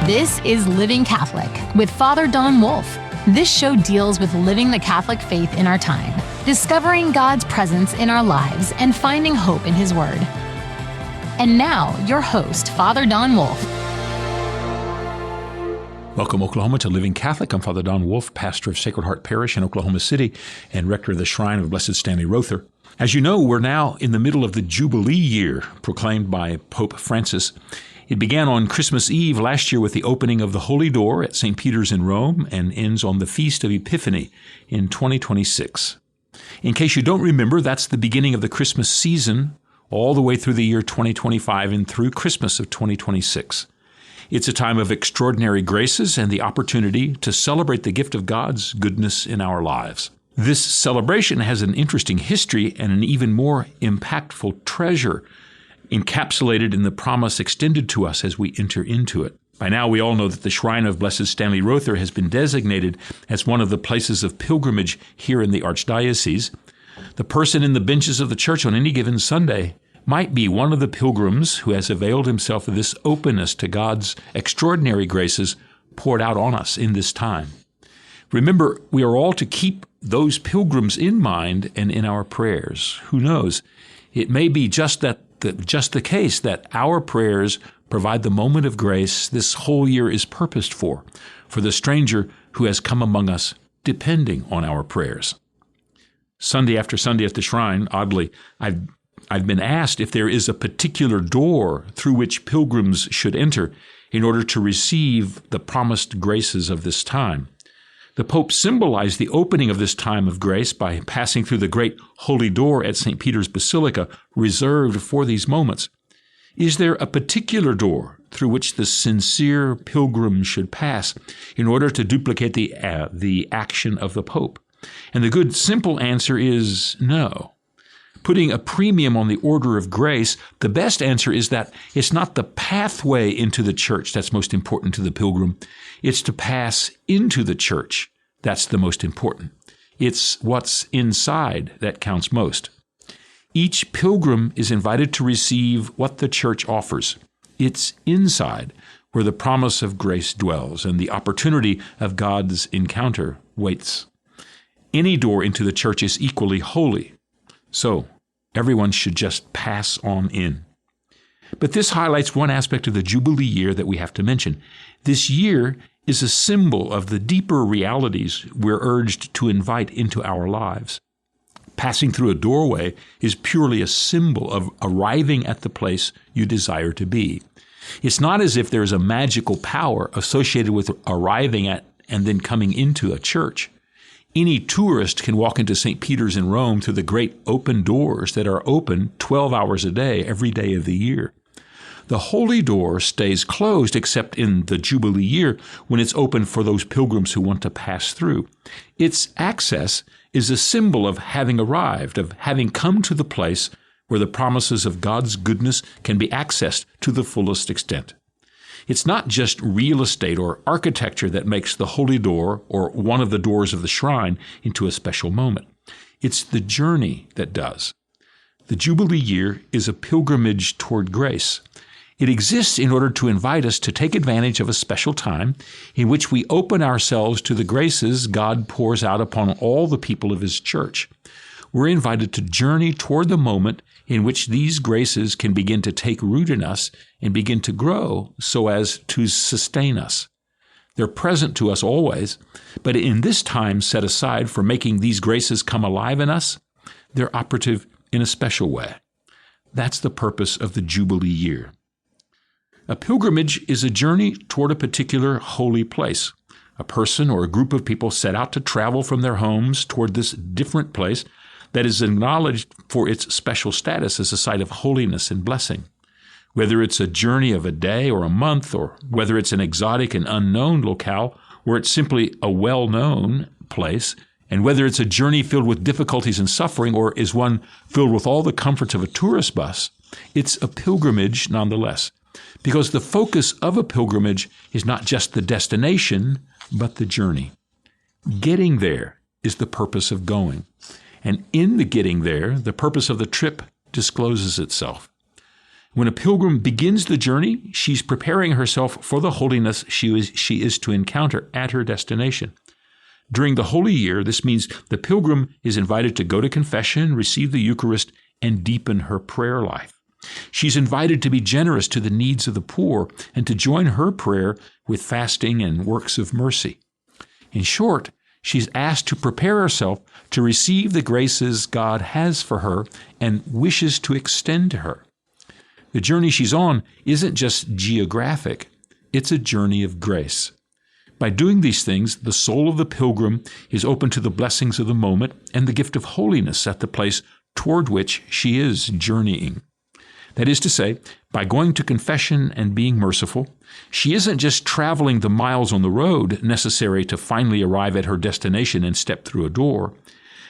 This is Living Catholic with Father Don Wolfe. This show deals with living the Catholic faith in our time, discovering God's presence in our lives, and finding hope in His Word. And now, your host, Father Don Wolfe. Welcome, Oklahoma, to Living Catholic. I'm Father Don Wolfe, pastor of Sacred Heart Parish in Oklahoma City and rector of the Shrine of Blessed Stanley Rother. As you know, we're now in the middle of the Jubilee Year proclaimed by Pope Francis. It began on Christmas Eve last year with the opening of the Holy Door at St. Peter's in Rome and ends on the Feast of Epiphany in 2026. In case you don't remember, that's the beginning of the Christmas season all the way through the year 2025 and through Christmas of 2026. It's a time of extraordinary graces and the opportunity to celebrate the gift of God's goodness in our lives. This celebration has an interesting history and an even more impactful treasure encapsulated in the promise extended to us as we enter into it. By now, we all know that the Shrine of Blessed Stanley Rother has been designated as one of the places of pilgrimage here in the Archdiocese. The person in the benches of the church on any given Sunday might be one of the pilgrims who has availed himself of this openness to God's extraordinary graces poured out on us in this time. Remember, we are all to keep those pilgrims in mind and in our prayers. Who knows? It may be just the case that our prayers provide the moment of grace this whole year is purposed for the stranger who has come among us, depending on our prayers. Sunday after Sunday at the shrine, oddly, I've been asked if there is a particular door through which pilgrims should enter in order to receive the promised graces of this time. The Pope symbolized the opening of this time of grace by passing through the great holy door at St. Peter's Basilica, reserved for these moments. Is there a particular door through which the sincere pilgrim should pass in order to duplicate the action of the Pope? And the good, simple answer is no. Putting a premium on the order of grace, the best answer is that it's not the pathway into the church that's most important to the pilgrim. It's to pass into the church that's the most important. It's what's inside that counts most. Each pilgrim is invited to receive what the church offers. It's inside where the promise of grace dwells and the opportunity of God's encounter waits. Any door into the church is equally holy. So, everyone should just pass on in. But this highlights one aspect of the Jubilee Year that we have to mention. This year is a symbol of the deeper realities we're urged to invite into our lives. Passing through a doorway is purely a symbol of arriving at the place you desire to be. It's not as if there's a magical power associated with arriving at and then coming into a church. Any tourist can walk into St. Peter's in Rome through the great open doors that are open 12 hours a day, every day of the year. The Holy Door stays closed except in the Jubilee Year when it's open for those pilgrims who want to pass through. Its access is a symbol of having arrived, of having come to the place where the promises of God's goodness can be accessed to the fullest extent. It's not just real estate or architecture that makes the Holy Door or one of the doors of the shrine into a special moment. It's the journey that does. The Jubilee Year is a pilgrimage toward grace. It exists in order to invite us to take advantage of a special time in which we open ourselves to the graces God pours out upon all the people of His church. We're invited to journey toward the moment in which these graces can begin to take root in us and begin to grow so as to sustain us. They're present to us always, but in this time set aside for making these graces come alive in us, they're operative in a special way. That's the purpose of the Jubilee Year. A pilgrimage is a journey toward a particular holy place. A person or a group of people set out to travel from their homes toward this different place that is acknowledged for its special status as a site of holiness and blessing. Whether it's a journey of a day or a month, or whether it's an exotic and unknown locale, or it's simply a well-known place, and whether it's a journey filled with difficulties and suffering, or is one filled with all the comforts of a tourist bus, it's a pilgrimage nonetheless. Because the focus of a pilgrimage is not just the destination, but the journey. Getting there is the purpose of going. And in the getting there, the purpose of the trip discloses itself. When a pilgrim begins the journey, she's preparing herself for the holiness she is to encounter at her destination. During the Holy Year, this means the pilgrim is invited to go to confession, receive the Eucharist, and deepen her prayer life. She's invited to be generous to the needs of the poor and to join her prayer with fasting and works of mercy. In short, she's asked to prepare herself to receive the graces God has for her and wishes to extend to her. The journey she's on isn't just geographic, it's a journey of grace. By doing these things, the soul of the pilgrim is open to the blessings of the moment and the gift of holiness at the place toward which she is journeying. That is to say, by going to confession and being merciful, she isn't just traveling the miles on the road necessary to finally arrive at her destination and step through a door.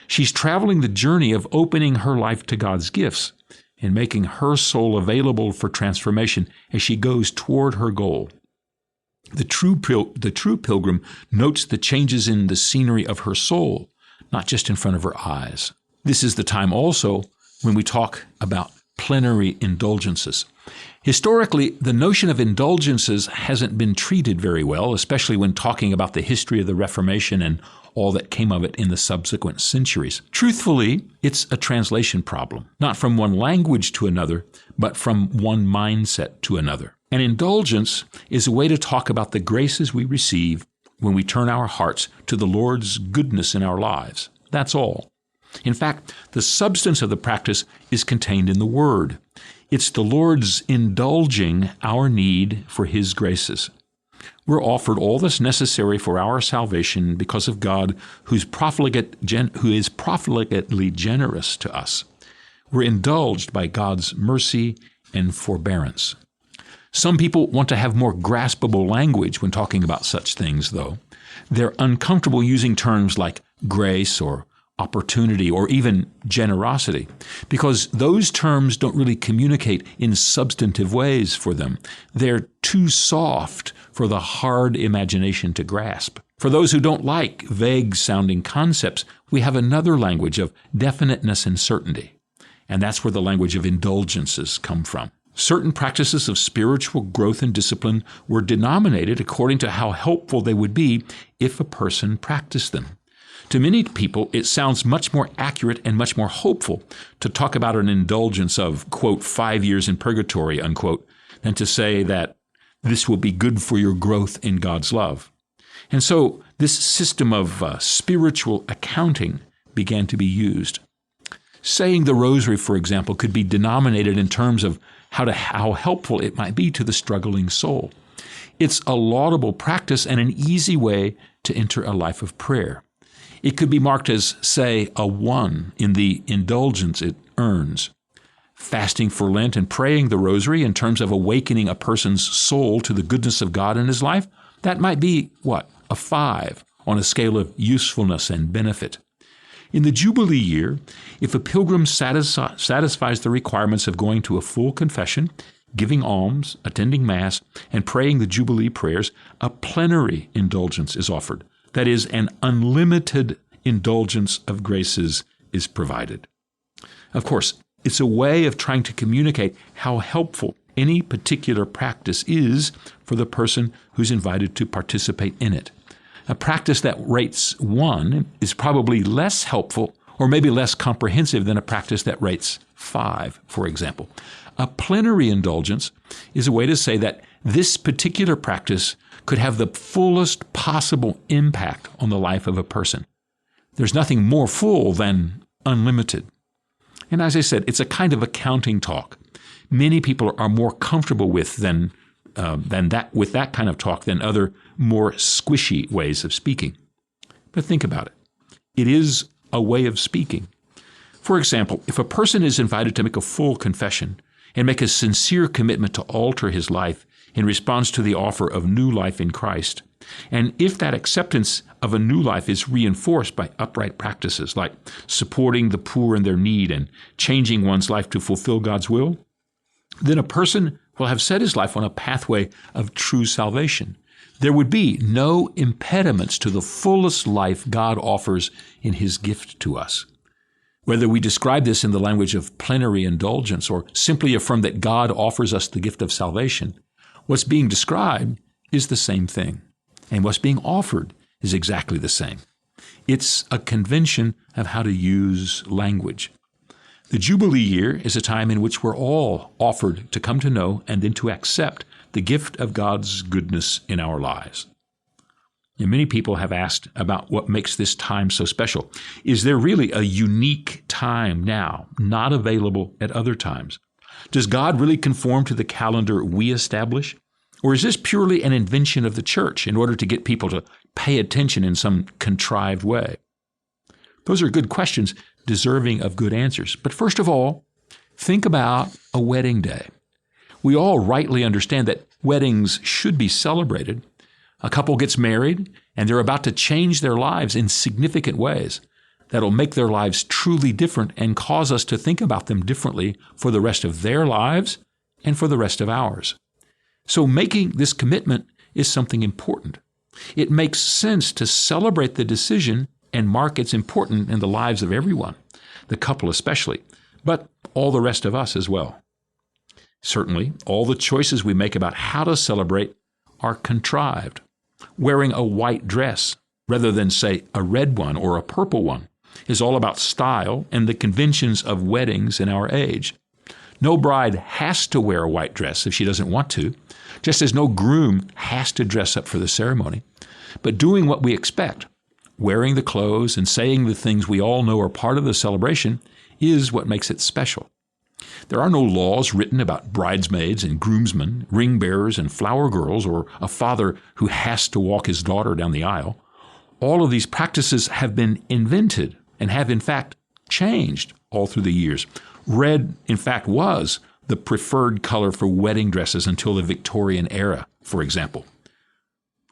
She's traveling the journey of opening her life to God's gifts and making her soul available for transformation as she goes toward her goal. The true pilgrim notes the changes in the scenery of her soul, not just in front of her eyes. This is the time also when we talk about plenary indulgences. Historically, the notion of indulgences hasn't been treated very well, especially when talking about the history of the Reformation and all that came of it in the subsequent centuries. Truthfully, it's a translation problem, not from one language to another, but from one mindset to another. An indulgence is a way to talk about the graces we receive when we turn our hearts to the Lord's goodness in our lives. That's all. In fact, the substance of the practice is contained in the Word. It's the Lord's indulging our need for His graces. We're offered all that's necessary for our salvation because of God who is profligately generous to us. We're indulged by God's mercy and forbearance. Some people want to have more graspable language when talking about such things, though. They're uncomfortable using terms like grace or opportunity or even generosity because those terms don't really communicate in substantive ways for them. They're too soft for the hard imagination to grasp. For those who don't like vague-sounding concepts, we have another language of definiteness and certainty, and that's where the language of indulgences come from. Certain practices of spiritual growth and discipline were denominated according to how helpful they would be if a person practiced them. To many people, it sounds much more accurate and much more hopeful to talk about an indulgence of, quote, 5 years in purgatory, unquote, than to say that this will be good for your growth in God's love. And so this system of spiritual accounting began to be used. Saying the rosary, for example, could be denominated in terms of how helpful it might be to the struggling soul. It's a laudable practice and an easy way to enter a life of prayer. It could be marked as, say, a 1 in the indulgence it earns. Fasting for Lent and praying the rosary in terms of awakening a person's soul to the goodness of God in his life, that might be, a 5 on a scale of usefulness and benefit. In the Jubilee Year, if a pilgrim satisfies the requirements of going to a full confession, giving alms, attending Mass, and praying the Jubilee prayers, a plenary indulgence is offered. That is, an unlimited indulgence of graces is provided. Of course, it's a way of trying to communicate how helpful any particular practice is for the person who's invited to participate in it. A practice that rates 1 is probably less helpful or maybe less comprehensive than a practice that rates 5, for example. A plenary indulgence is a way to say that this particular practice could have the fullest possible impact on the life of a person. There's nothing more full than unlimited. And as I said, it's a kind of accounting talk. Many people are more comfortable with that kind of talk than other more squishy ways of speaking. But think about it. It is a way of speaking. For example, if a person is invited to make a full confession and make a sincere commitment to alter his life in response to the offer of new life in Christ, and if that acceptance of a new life is reinforced by upright practices like supporting the poor in their need and changing one's life to fulfill God's will, then a person will have set his life on a pathway of true salvation. There would be no impediments to the fullest life God offers in His gift to us. Whether we describe this in the language of plenary indulgence or simply affirm that God offers us the gift of salvation, what's being described is the same thing, and what's being offered is exactly the same. It's a convention of how to use language. The Jubilee Year is a time in which we're all offered to come to know and then to accept the gift of God's goodness in our lives. And many people have asked about what makes this time so special. Is there really a unique time now, not available at other times? Does God really conform to the calendar we establish? Or is this purely an invention of the church in order to get people to pay attention in some contrived way? Those are good questions, deserving of good answers. But first of all, think about a wedding day. We all rightly understand that weddings should be celebrated. A couple gets married, and they're about to change their lives in significant ways that'll make their lives truly different and cause us to think about them differently for the rest of their lives and for the rest of ours. So making this commitment is something important. It makes sense to celebrate the decision and mark its importance in the lives of everyone, the couple especially, but all the rest of us as well. Certainly, all the choices we make about how to celebrate are contrived. Wearing a white dress rather than, say, a red one or a purple one is all about style and the conventions of weddings in our age. No bride has to wear a white dress if she doesn't want to, just as no groom has to dress up for the ceremony. But doing what we expect, wearing the clothes and saying the things we all know are part of the celebration, is what makes it special. There are no laws written about bridesmaids and groomsmen, ring bearers and flower girls, or a father who has to walk his daughter down the aisle. All of these practices have been invented and have, in fact, changed all through the years. Red, in fact, was the preferred color for wedding dresses until the Victorian era, for example.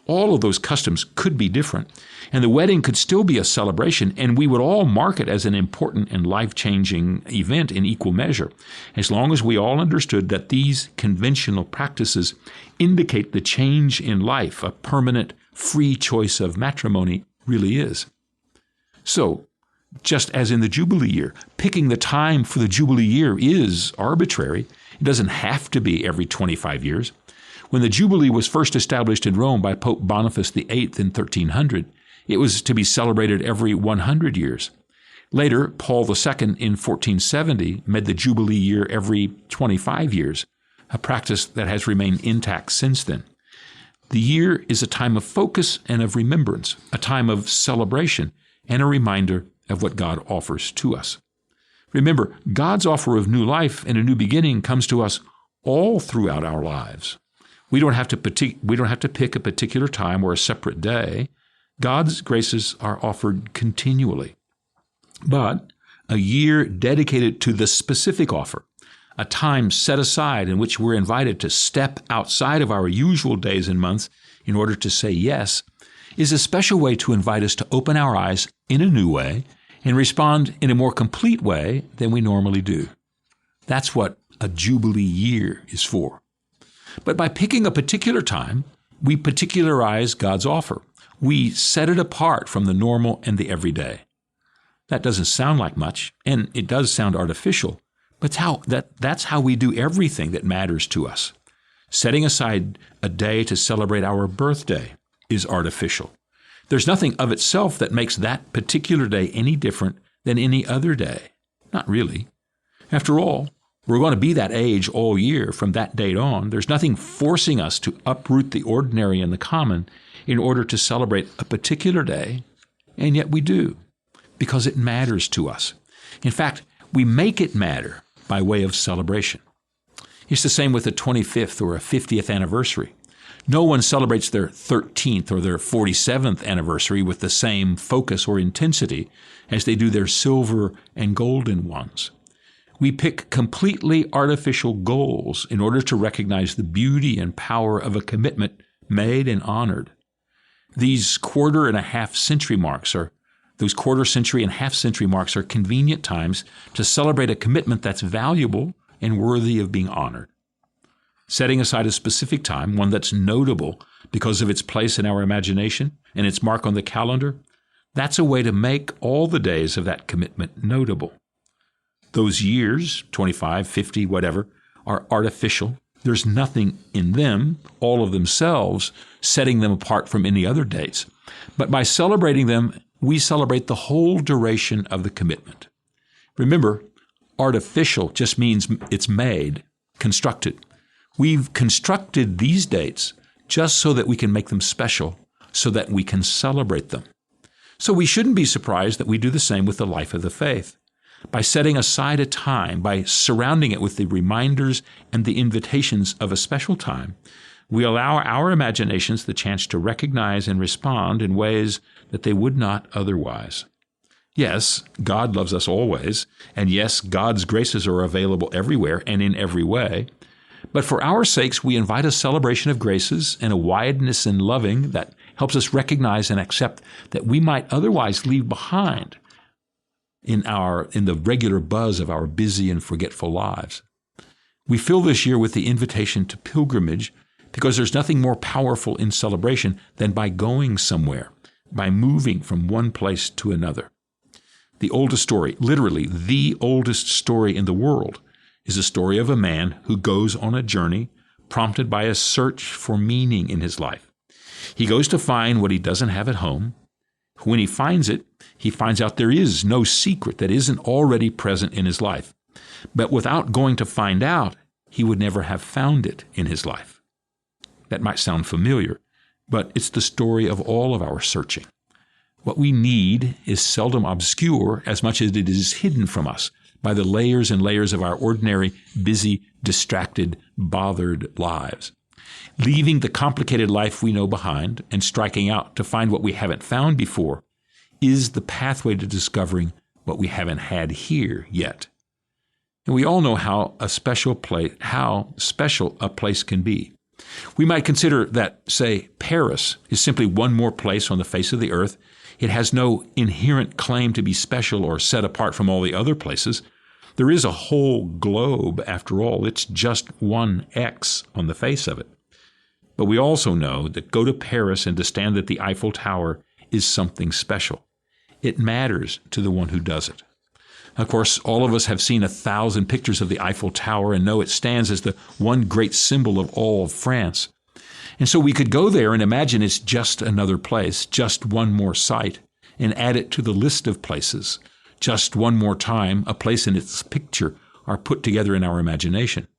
All of those customs could be different, and the wedding could still be a celebration, and we would all mark it as an important and life-changing event in equal measure, as long as we all understood that these conventional practices indicate the change in life a permanent, free choice of matrimony really is. So, just as in the Jubilee Year, picking the time for the Jubilee Year is arbitrary. It doesn't have to be every 25 years. When the Jubilee was first established in Rome by Pope Boniface VIII in 1300, it was to be celebrated every 100 years. Later, Paul II in 1470 made the Jubilee year every 25 years, a practice that has remained intact since then. The year is a time of focus and of remembrance, a time of celebration, and a reminder of what God offers to us. Remember, God's offer of new life and a new beginning comes to us all throughout our lives. We don't have to pick a particular time or a separate day. God's graces are offered continually. But a year dedicated to the specific offer, a time set aside in which we're invited to step outside of our usual days and months in order to say yes, is a special way to invite us to open our eyes in a new way and respond in a more complete way than we normally do. That's what a Jubilee year is for. But by picking a particular time, we particularize God's offer. We set it apart from the normal and the everyday. That doesn't sound like much, and it does sound artificial, but that's how we do everything that matters to us. Setting aside a day to celebrate our birthday is artificial. There's nothing of itself that makes that particular day any different than any other day. Not really. After all, we're going to be that age all year from that date on. There's nothing forcing us to uproot the ordinary and the common in order to celebrate a particular day, and yet we do, because it matters to us. In fact, we make it matter by way of celebration. It's the same with a 25th or a 50th anniversary. No one celebrates their 13th or their 47th anniversary with the same focus or intensity as they do their silver and golden ones. We pick completely artificial goals in order to recognize the beauty and power of a commitment made and honored. These quarter and a half century marks are convenient times to celebrate a commitment that's valuable and worthy of being honored. Setting aside a specific time, one that's notable because of its place in our imagination and its mark on the calendar, that's a way to make all the days of that commitment notable. Those years, 25, 50, whatever, are artificial. There's nothing in them, all of themselves, setting them apart from any other dates. But by celebrating them, we celebrate the whole duration of the commitment. Remember, artificial just means it's made, constructed. We've constructed these dates just so that we can make them special, so that we can celebrate them. So we shouldn't be surprised that we do the same with the life of the faith. By setting aside a time, by surrounding it with the reminders and the invitations of a special time, we allow our imaginations the chance to recognize and respond in ways that they would not otherwise. Yes, God loves us always, and yes, God's graces are available everywhere and in every way. But for our sakes, we invite a celebration of graces and a wideness in loving that helps us recognize and accept that we might otherwise leave behind in the regular buzz of our busy and forgetful lives. We fill this year with the invitation to pilgrimage because there's nothing more powerful in celebration than by going somewhere, by moving from one place to another. The oldest story, literally the oldest story in the world, is a story of a man who goes on a journey prompted by a search for meaning in his life. He goes to find what he doesn't have at home. When he finds it, he finds out there is no secret that isn't already present in his life. But without going to find out, he would never have found it in his life. That might sound familiar, but it's the story of all of our searching. What we need is seldom obscure as much as it is hidden from us by the layers and layers of our ordinary, busy, distracted, bothered lives. Leaving the complicated life we know behind and striking out to find what we haven't found before is the pathway to discovering what we haven't had here yet. And we all know how special a place can be. We might consider that, say, Paris is simply one more place on the face of the earth. It has no inherent claim to be special or set apart from all the other places. There is a whole globe, after all. It's just one X on the face of it. But we also know that go to Paris and to stand at the Eiffel Tower is something special. It matters to the one who does it. Of course, all of us have seen 1,000 pictures of the Eiffel Tower and know it stands as the one great symbol of all of France. And so we could go there and imagine it's just another place, just one more site, and add it to the list of places. Just one more time, a place and its picture are put together in our imagination.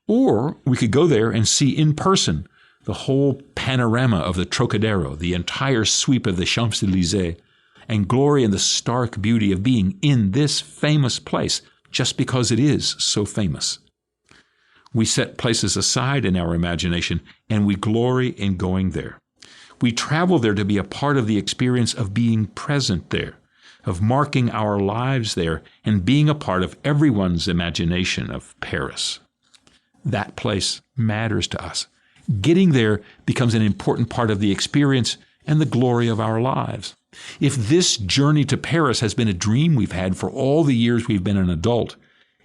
Or we could go there and see in person the whole panorama of the Trocadero, the entire sweep of the Champs-Élysées, and glory in the stark beauty of being in this famous place just because it is so famous. We set places aside in our imagination and we glory in going there. We travel there to be a part of the experience of being present there, of marking our lives there and being a part of everyone's imagination of Paris. That place matters to us. Getting there becomes an important part of the experience and the glory of our lives. If this journey to Paris has been a dream we've had for all the years we've been an adult,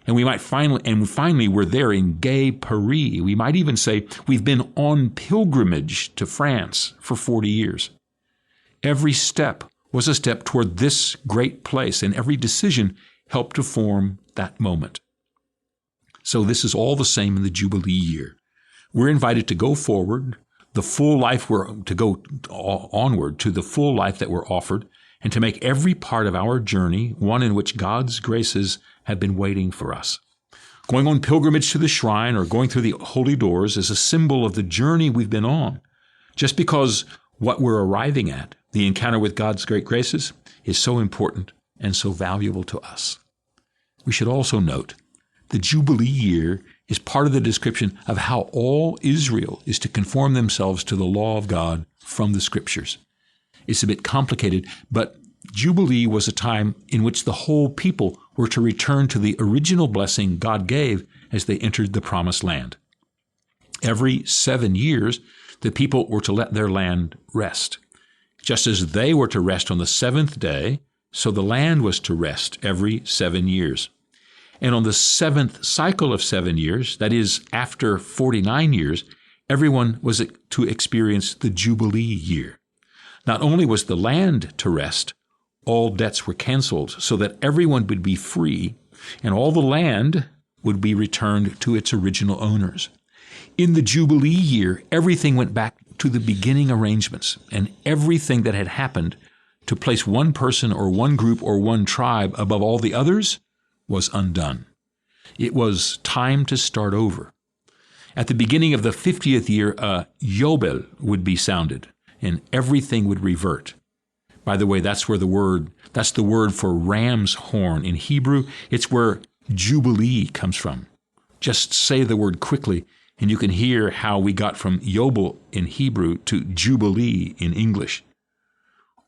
and finally we're there in gay Paris, we might even say we've been on pilgrimage to France for 40 years. Every step was a step toward this great place, and every decision helped to form that moment. So this is all the same in the Jubilee year. We're invited to go forward, to go onward to the full life that we're offered, and to make every part of our journey one in which God's graces have been waiting for us. Going on pilgrimage to the shrine or going through the holy doors is a symbol of the journey we've been on. Just because what we're arriving at, the encounter with God's great graces, is so important and so valuable to us. We should also note the Jubilee year is part of the description of how all Israel is to conform themselves to the law of God from the Scriptures. It's a bit complicated, but Jubilee was a time in which the whole people were to return to the original blessing God gave as they entered the Promised Land. Every 7 years, the people were to let their land rest. Just as they were to rest on the seventh day, so the land was to rest every 7 years. And on the seventh cycle of 7 years, that is, after 49 years, everyone was to experience the Jubilee year. Not only was the land to rest, all debts were canceled so that everyone would be free, and all the land would be returned to its original owners. In the Jubilee year, everything went back to the beginning arrangements, and everything that had happened to place one person or one group or one tribe above all the others was undone. It was time to start over. At the beginning of the 50th year, a Yobel would be sounded, and everything would revert. By the way, that's the word for ram's horn in Hebrew. It's where Jubilee comes from. Just say the word quickly, and you can hear how we got from Yobel in Hebrew to Jubilee in English.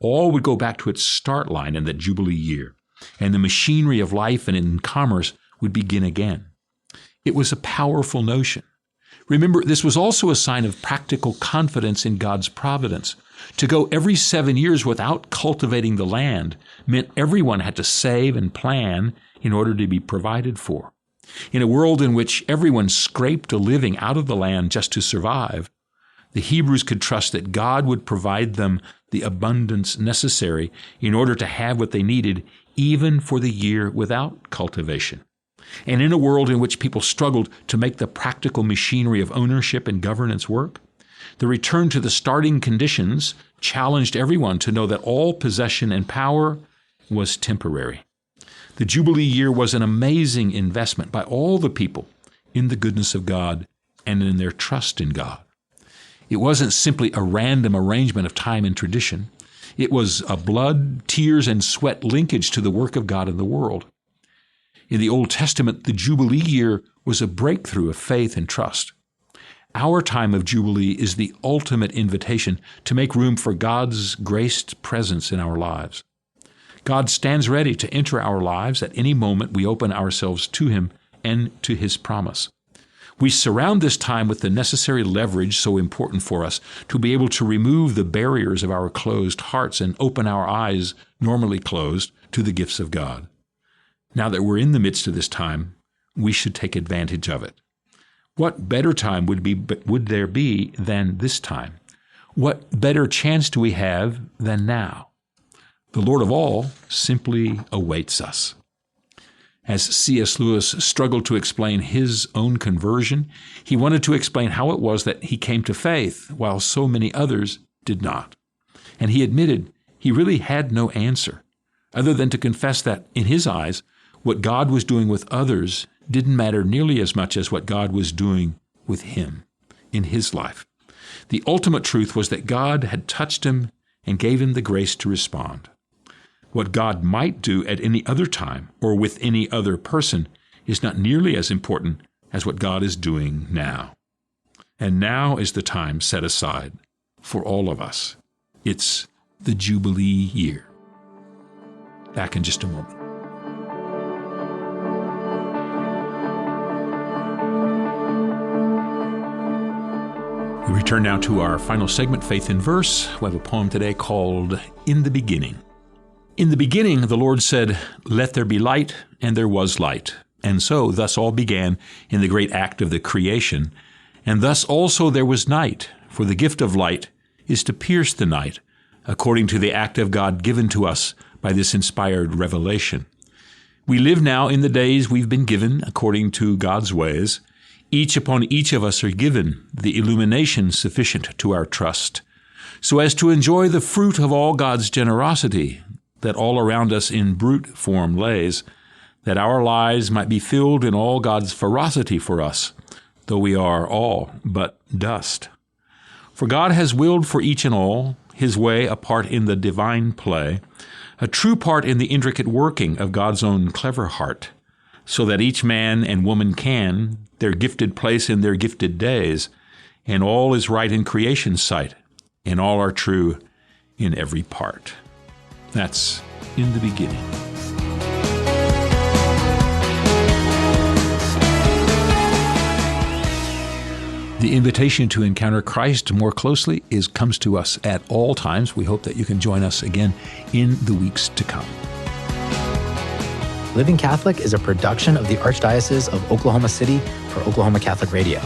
All would go back to its start line in the Jubilee year, and the machinery of life and in commerce would begin again. It was a powerful notion. Remember, this was also a sign of practical confidence in God's providence. To go every 7 years without cultivating the land meant everyone had to save and plan in order to be provided for. In a world in which everyone scraped a living out of the land just to survive, the Hebrews could trust that God would provide them the abundance necessary in order to have what they needed, even for the year without cultivation. And in a world in which people struggled to make the practical machinery of ownership and governance work, the return to the starting conditions challenged everyone to know that all possession and power was temporary. The Jubilee year was an amazing investment by all the people in the goodness of God and in their trust in God. It wasn't simply a random arrangement of time and tradition. It was a blood, tears, and sweat linkage to the work of God in the world. In the Old Testament, the Jubilee year was a breakthrough of faith and trust. Our time of Jubilee is the ultimate invitation to make room for God's graced presence in our lives. God stands ready to enter our lives at any moment we open ourselves to Him and to His promise. We surround this time with the necessary leverage so important for us to be able to remove the barriers of our closed hearts and open our eyes, normally closed, to the gifts of God. Now that we're in the midst of this time, we should take advantage of it. What better time would there be than this time? What better chance do we have than now? The Lord of all simply awaits us. As C.S. Lewis struggled to explain his own conversion, he wanted to explain how it was that he came to faith while so many others did not. And he admitted he really had no answer, other than to confess that, in his eyes, what God was doing with others didn't matter nearly as much as what God was doing with him in his life. The ultimate truth was that God had touched him and gave him the grace to respond. What God might do at any other time or with any other person is not nearly as important as what God is doing now. And now is the time set aside for all of us. It's the Jubilee year. Back in just a moment. We return now to our final segment, Faith in Verse. We have a poem today called In the Beginning. In the beginning, the Lord said, "Let there be light," and there was light. And so, thus all began in the great act of the creation. And thus also there was night, for the gift of light is to pierce the night, according to the act of God given to us by this inspired revelation. We live now in the days we've been given according to God's ways. Each upon each of us are given the illumination sufficient to our trust, so as to enjoy the fruit of all God's generosity that all around us in brute form lays, that our lives might be filled in all God's ferocity for us, though we are all but dust. For God has willed for each and all His way, a part in the divine play, a true part in the intricate working of God's own clever heart, so that each man and woman can their gifted place in their gifted days, and all is right in creation's sight, and all are true in every part. That's In the Beginning. The invitation to encounter Christ more closely comes to us at all times. We hope that you can join us again in the weeks to come. Living Catholic is a production of the Archdiocese of Oklahoma City for Oklahoma Catholic Radio.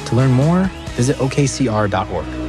To learn more, visit okcr.org.